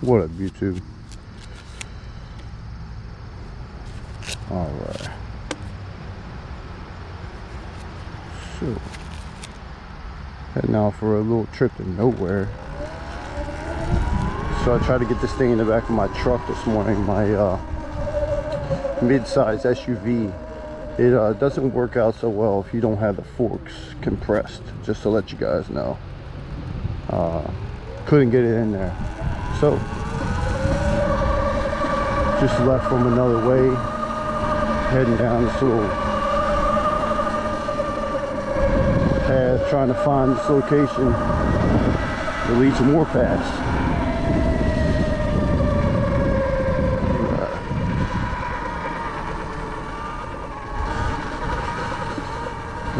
What up, YouTube? Alright. So, heading out for a little trip to nowhere. So I tried to get this thing in the back of my truck this morning, my mid-size SUV. It doesn't work out so well if you don't have the forks compressed, just to let you guys know. Couldn't get it in there. So, just left from another way, heading down this little path, trying to find this location that leads to more paths.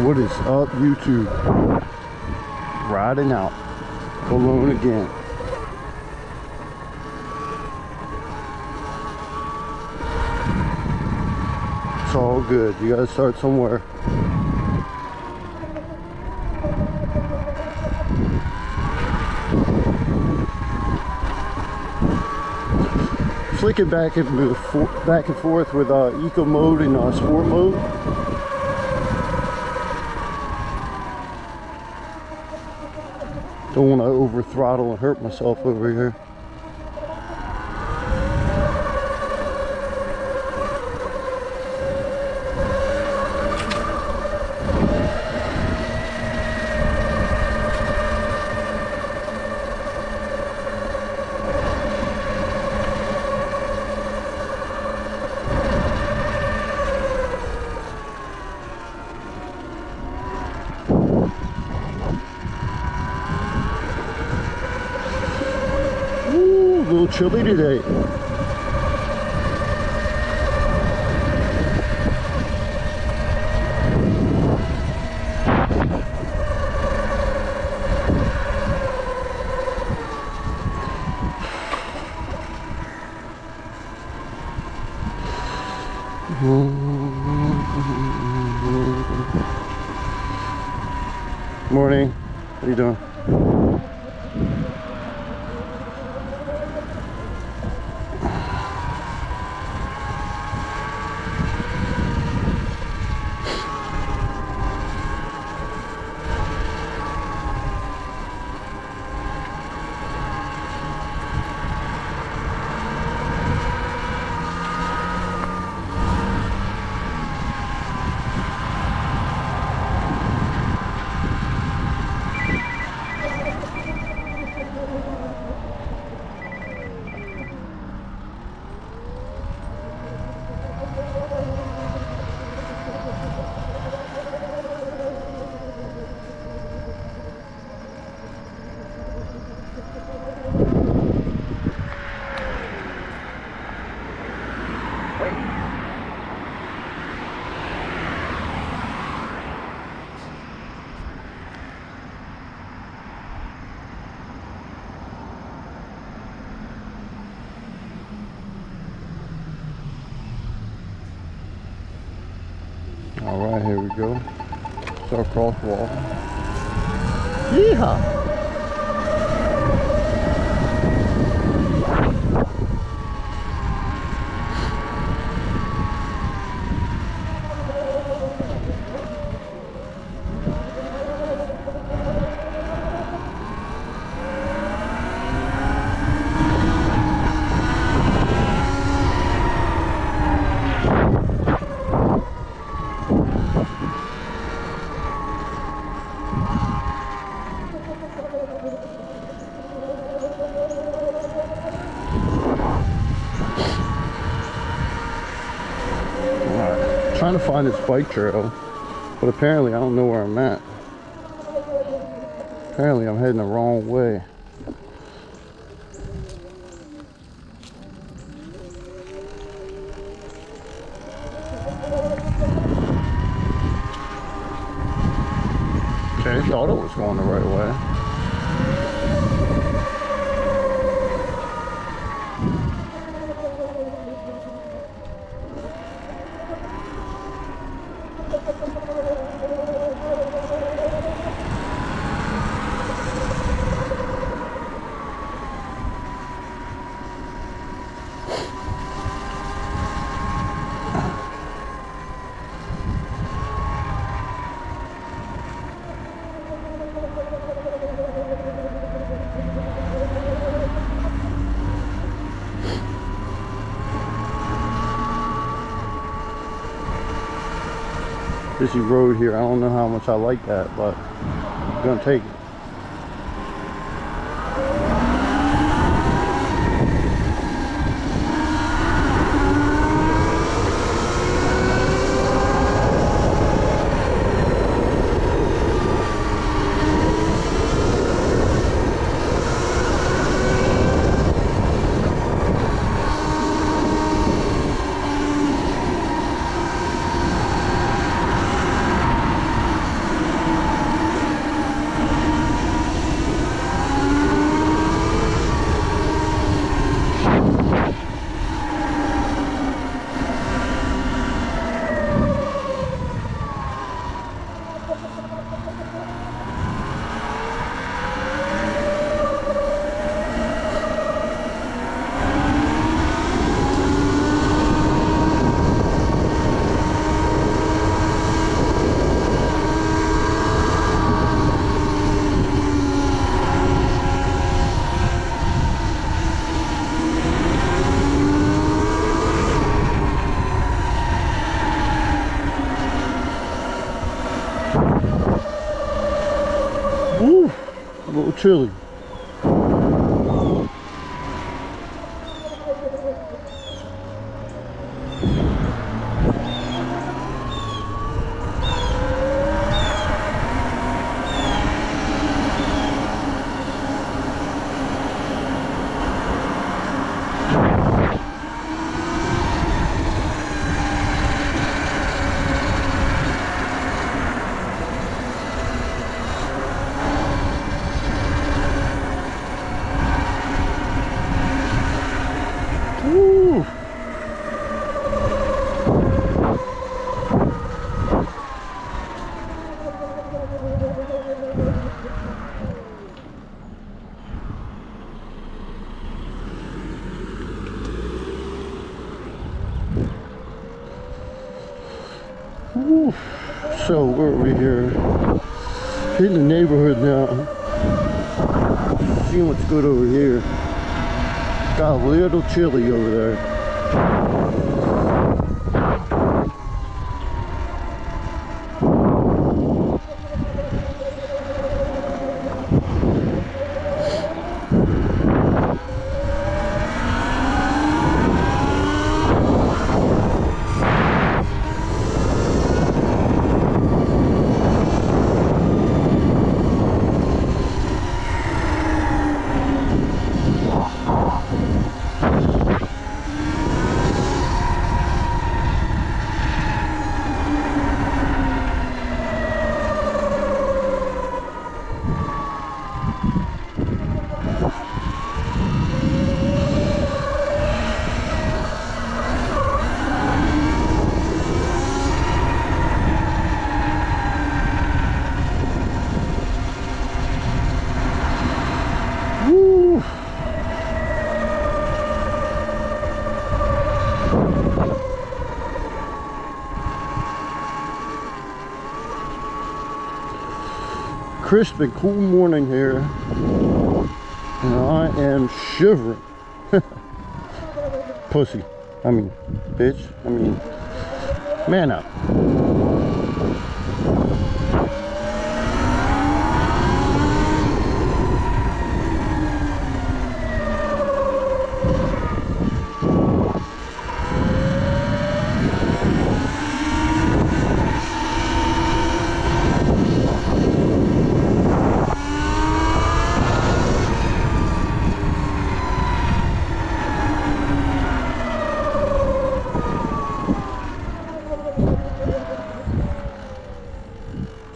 What is up, YouTube? Riding out alone again. It's all good. You gotta start somewhere. Flicking back and forth with eco mode and sport mode. Don't want to over throttle and hurt myself over here. A little chilly today. Morning. How you doing? Alright, here we go. It's our crosswalk. Yeehaw! Trying to find this bike trail, but apparently I don't know where I'm at. Apparently I'm heading the wrong way. Okay, I thought it was going the right way. busy road here. I don't know how much I like that, but I'm gonna take it. Woo, a little chilly. Woo. Woo. So we're over here in the neighborhood now. Seeing what's good over here. Got a little chilly over there. Woo. Crisp and cool morning here, and I am shivering. Pussy. I mean, bitch. I mean, man up.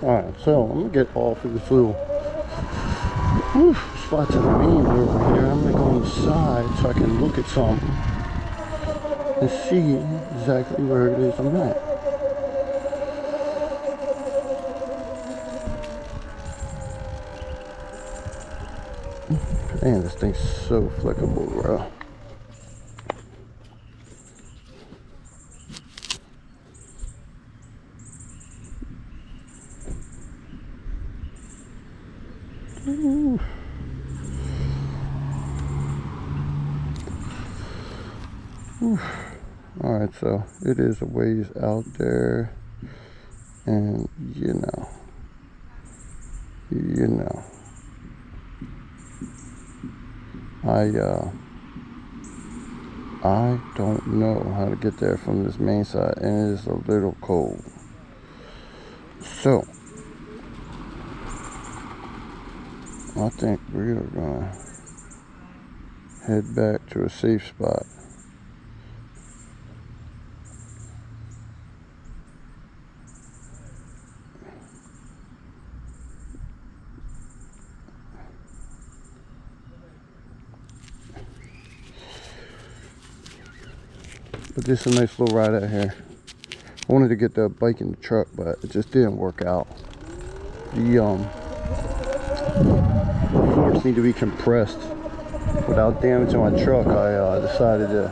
Alright, so I'm gonna get off of this little spot to the main over here. I'm gonna go on the side so I can look at something and see exactly where it is I'm at. Man, this thing's so flickable, bro. Ooh. All right, so it is a ways out there. And you know, I don't know how to get there from this main side, and it is a little cold. So I think we are gonna head back to a safe spot. But this is a nice little ride out here. I wanted to get the bike in the truck, but it just didn't work out. The forks need to be compressed without damaging my truck. I decided to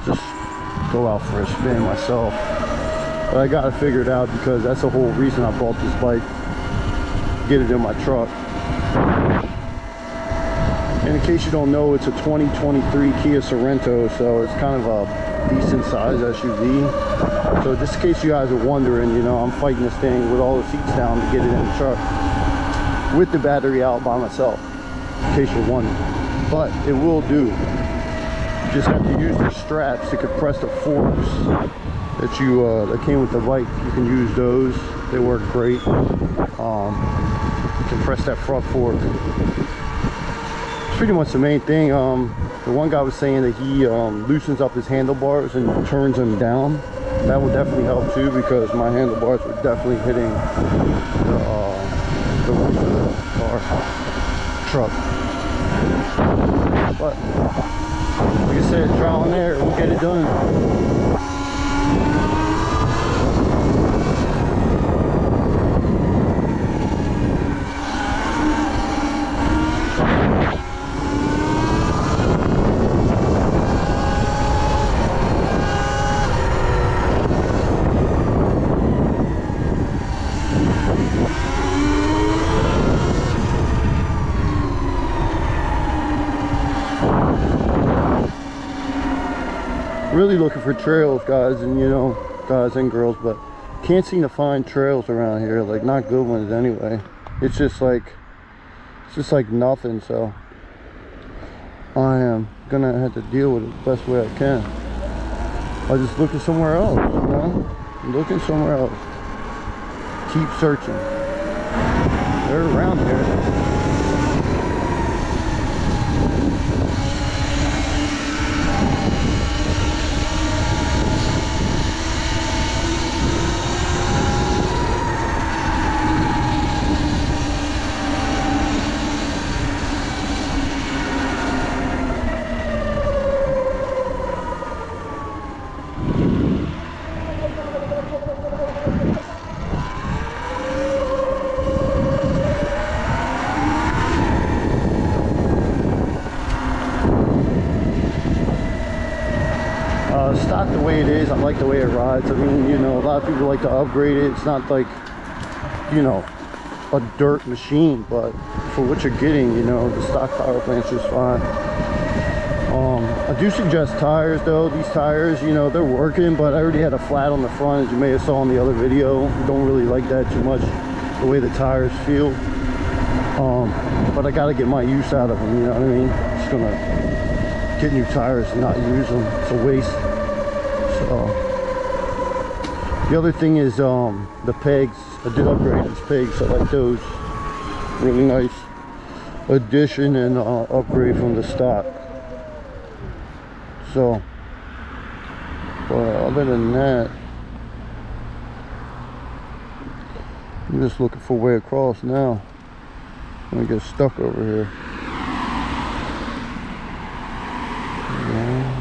just go out for a spin myself. But I got it figured out because that's the whole reason I bought this bike. Get it in my truck. And in case you don't know, it's a 2023 Kia Sorento, so it's kind of a decent size SUV. So just in case you guys are wondering, you know, I'm fighting this thing with all the seats down to get it in the truck with the battery out by myself, in case you're wondering. But it will do. You just have to use the straps to compress the forks that came with the bike. You can use those, they work great. Compress that front fork. It's pretty much the main thing. The one guy was saying that he loosens up his handlebars and turns them down. That would definitely help too, because my handlebars were definitely hitting the roof of the truck. But like I said, trial and error, we'll get it done. Really looking for trails, guys, and you know, guys and girls, but can't seem to find trails around here, like not good ones anyway. It's just like nothing. So I am gonna have to deal with it the best way I can. I'm just looking somewhere else, you know, looking somewhere else. Keep searching. They're around here. Stock the way it is. I like the way it rides. I mean, you know, a lot of people like to upgrade it. It's not like, you know, a dirt machine, but for what you're getting, you know, the stock power plant's just fine. I do suggest tires though. These tires, you know, they're working, but I already had a flat on the front, as you may have saw in the other video. I don't really like that too much, the way the tires feel. But I gotta get my use out of them, you know what I mean? Just gonna get new tires and not use them. It's a waste. So the other thing is the pegs. I did upgrade these pegs. I like those. Really nice addition and upgrade from the stock. So, but other than that, I'm just looking for a way across now. I'm gonna get stuck over here. Yeah.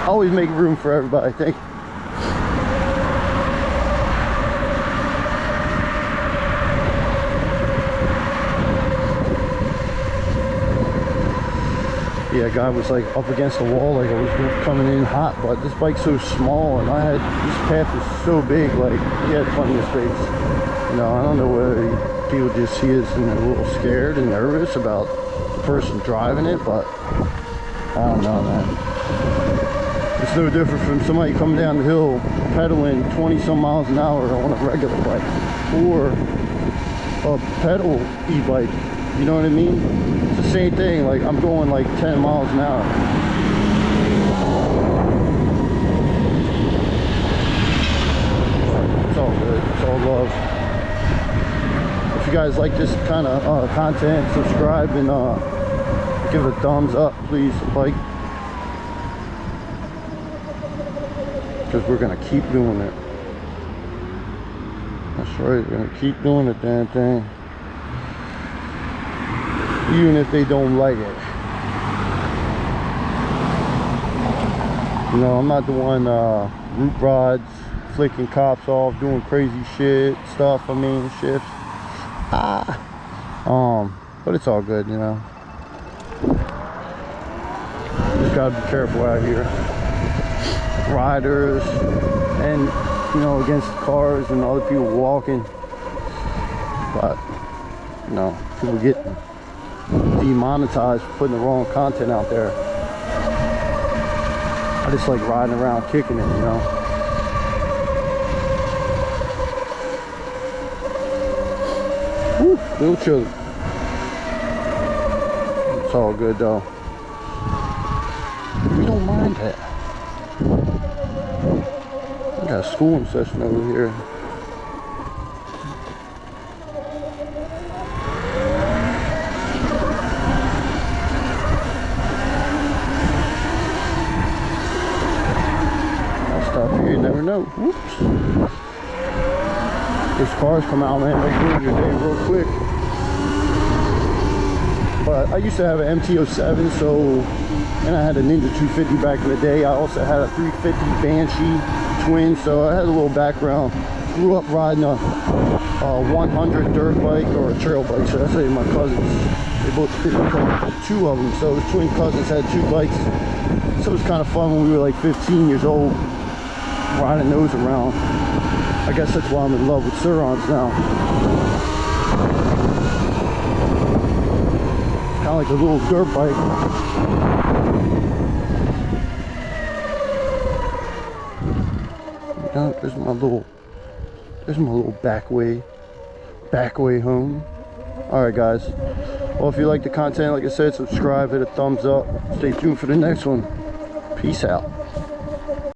Always make room for everybody, I think. Yeah, that guy was like up against the wall, like I was coming in hot. But this bike's so small, and this path is so big, like he had plenty of space. You know, I don't know whether people just see us and they're a little scared and nervous about the person driving it, but I don't know, man. It's no different from somebody coming down the hill pedaling 20 some miles an hour on a regular bike or a pedal e-bike. You know what I mean? It's the same thing. Like I'm going like 10 miles an hour. It's all good. It's all love. If you guys like this kind of content, subscribe and give it a thumbs up, please. Like, because we're gonna keep doing it. That's right, we're gonna keep doing the damn thing, even if they don't like it. You know, I'm not the one root rods, flicking cops off, doing crazy stuff. I mean, shifts. But it's all good, you know. Just gotta be careful out here. Riders and, you know, against cars and other people walking. But, you know, people get demonetized for putting the wrong content out there. I just like riding around kicking it, you know. Woo, little chilly. It's all good though. We don't mind that. We got a schooling session over here. I'll stop here, you never know. Whoops. These cars come out, man, they ruin your day real quick. But I used to have an MT-07, so, and I had a Ninja 250 back in the day. I also had a 350 Banshee twin, so I had a little background. Grew up riding a 100 dirt bike or a trail bike, so that's my cousins. They both did two of them, so his twin cousins had two bikes. So it was kind of fun when we were like 15 years old, riding those around. I guess that's why I'm in love with Sur Rons now. Kind of like a little dirt bike. There's my little back way home. All right, guys. Well, if you like the content, like I said, subscribe, hit a thumbs up. Stay tuned for the next one. Peace out.